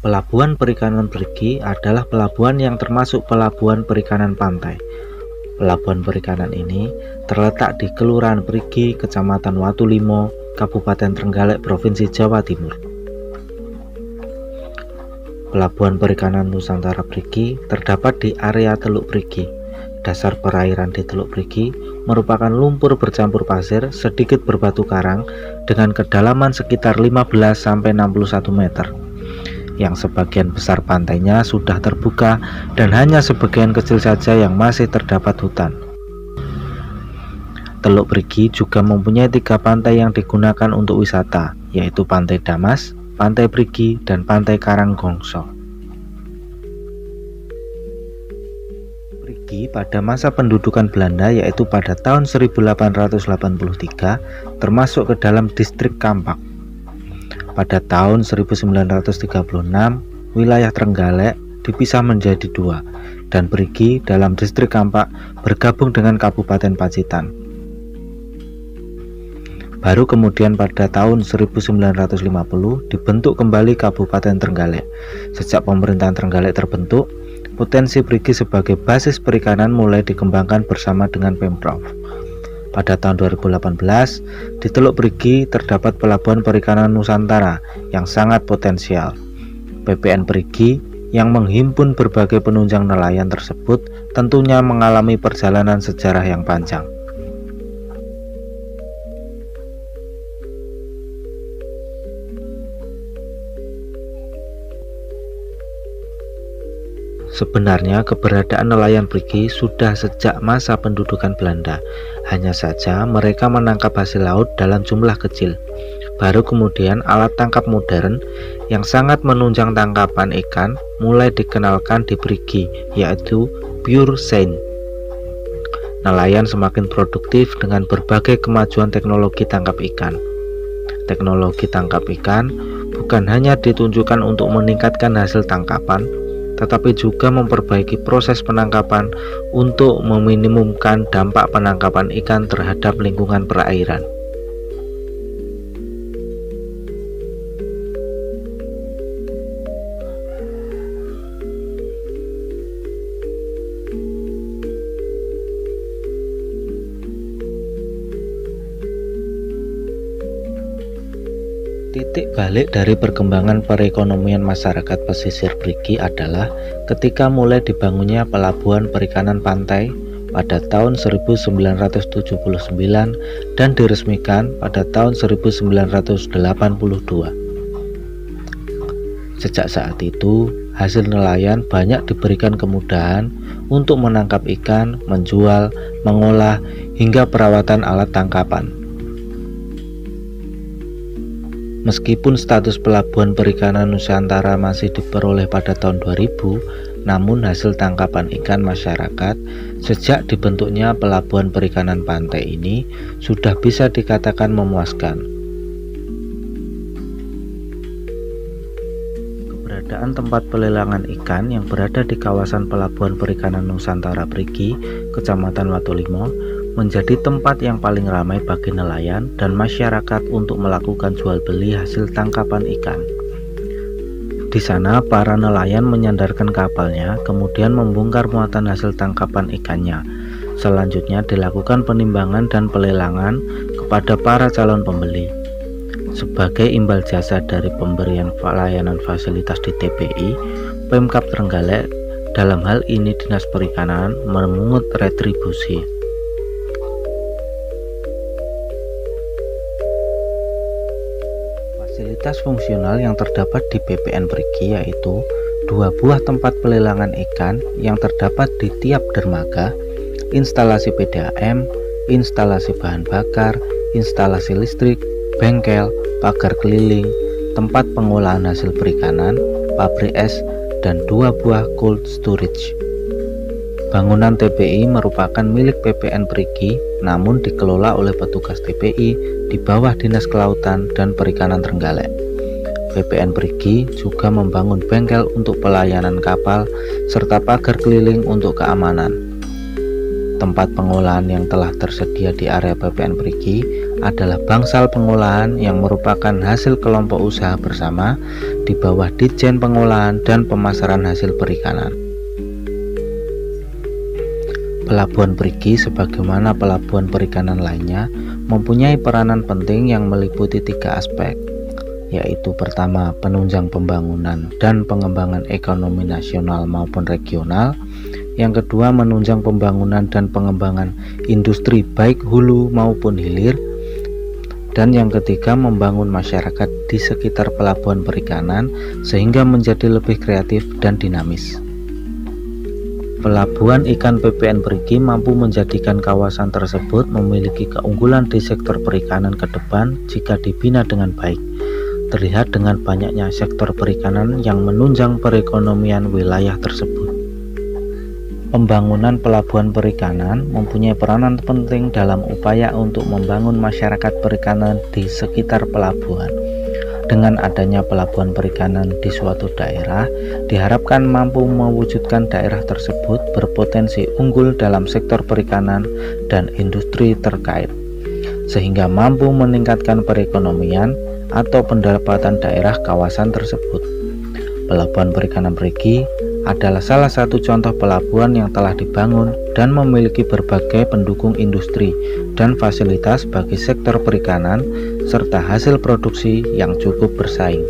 Pelabuhan Perikanan Perigi adalah pelabuhan yang termasuk pelabuhan perikanan pantai. Pelabuhan perikanan ini terletak di Kelurahan Perigi, Kecamatan Watulimo, Kabupaten Trenggalek, Provinsi Jawa Timur. Pelabuhan Perikanan Nusantara Perigi terdapat di area Teluk Perigi. Dasar perairan di Teluk Perigi merupakan lumpur bercampur pasir sedikit berbatu karang dengan kedalaman sekitar 15-61 meter. Yang sebagian besar pantainya sudah terbuka dan hanya sebagian kecil saja yang masih terdapat hutan. Teluk Perigi juga mempunyai 3 pantai yang digunakan untuk wisata, yaitu Pantai Damas, Pantai Perigi, dan Pantai Karanggongso. Perigi pada masa pendudukan Belanda, yaitu pada tahun 1883, termasuk ke dalam distrik Kampak. Pada tahun 1936, wilayah Trenggalek dipisah menjadi 2, dan Perigi dalam distrik Kampak bergabung dengan Kabupaten Pacitan. Baru kemudian pada tahun 1950 dibentuk kembali Kabupaten Trenggalek. Sejak pemerintahan Trenggalek terbentuk, potensi Perigi sebagai basis perikanan mulai dikembangkan bersama dengan Pemprov. Pada tahun 2018, di Teluk Perigi terdapat Pelabuhan Perikanan Nusantara yang sangat potensial. PPN Perigi yang menghimpun berbagai penunjang nelayan tersebut tentunya mengalami perjalanan sejarah yang panjang. Sebenarnya keberadaan nelayan Perigi sudah sejak masa pendudukan Belanda. Hanya saja mereka menangkap hasil laut dalam jumlah kecil. Baru kemudian alat tangkap modern yang sangat menunjang tangkapan ikan mulai dikenalkan di Perigi, yaitu pure seine. Nelayan semakin produktif dengan berbagai kemajuan teknologi tangkap ikan. Teknologi tangkap ikan bukan hanya ditunjukkan untuk meningkatkan hasil tangkapan, tetapi juga memperbaiki proses penangkapan untuk meminimumkan dampak penangkapan ikan terhadap lingkungan perairan. Titik balik dari perkembangan perekonomian masyarakat pesisir Perigi adalah ketika mulai dibangunnya Pelabuhan Perikanan Pantai pada tahun 1979 dan diresmikan pada tahun 1982. Sejak saat itu, hasil nelayan banyak diberikan kemudahan untuk menangkap ikan, menjual, mengolah, hingga perawatan alat tangkapan. Meskipun status Pelabuhan Perikanan Nusantara masih diperoleh pada tahun 2000, namun hasil tangkapan ikan masyarakat sejak dibentuknya Pelabuhan Perikanan Pantai ini sudah bisa dikatakan memuaskan. Keberadaan tempat pelelangan ikan yang berada di kawasan Pelabuhan Perikanan Nusantara Perigi, Kecamatan Watulimo, menjadi tempat yang paling ramai bagi nelayan dan masyarakat untuk melakukan jual beli hasil tangkapan ikan. Di sana para nelayan menyandarkan kapalnya, kemudian membongkar muatan hasil tangkapan ikannya. Selanjutnya dilakukan penimbangan dan pelelangan kepada para calon pembeli. Sebagai imbal jasa dari pemberian layanan fasilitas di TPI, Pemkab Trenggalek, dalam hal ini Dinas Perikanan, memungut retribusi. Fasilitas fungsional yang terdapat di PPN Perigi yaitu 2 buah tempat pelelangan ikan yang terdapat di tiap dermaga, instalasi PDAM, instalasi bahan bakar, instalasi listrik, bengkel, pagar keliling, tempat pengolahan hasil perikanan, pabrik es, dan 2 buah cold storage. Bangunan TPI merupakan milik PPN Perigi, namun dikelola oleh petugas TPI di bawah Dinas Kelautan dan Perikanan Trenggalek. PPN Perigi juga membangun bengkel untuk pelayanan kapal serta pagar keliling untuk keamanan. Tempat pengolahan yang telah tersedia di area PPN Perigi adalah bangsal pengolahan yang merupakan hasil kelompok usaha bersama di bawah Ditjen Pengolahan dan Pemasaran Hasil Perikanan. Pelabuhan Perigi sebagaimana pelabuhan perikanan lainnya mempunyai peranan penting yang meliputi 3 aspek, yaitu pertama, penunjang pembangunan dan pengembangan ekonomi nasional maupun regional. Yang kedua, menunjang pembangunan dan pengembangan industri baik hulu maupun hilir. Dan yang ketiga, membangun masyarakat di sekitar pelabuhan perikanan sehingga menjadi lebih kreatif dan dinamis. Pelabuhan ikan PPN Perigi mampu menjadikan kawasan tersebut memiliki keunggulan di sektor perikanan ke depan jika dibina dengan baik. Terlihat dengan banyaknya sektor perikanan yang menunjang perekonomian wilayah tersebut. Pembangunan pelabuhan perikanan mempunyai peranan penting dalam upaya untuk membangun masyarakat perikanan di sekitar pelabuhan. Dengan adanya pelabuhan perikanan di suatu daerah, diharapkan mampu mewujudkan daerah tersebut berpotensi unggul dalam sektor perikanan dan industri terkait, sehingga mampu meningkatkan perekonomian atau pendapatan daerah kawasan tersebut. Pelabuhan Perikanan Perigi adalah salah satu contoh pelabuhan yang telah dibangun dan memiliki berbagai pendukung industri dan fasilitas bagi sektor perikanan serta hasil produksi yang cukup bersaing.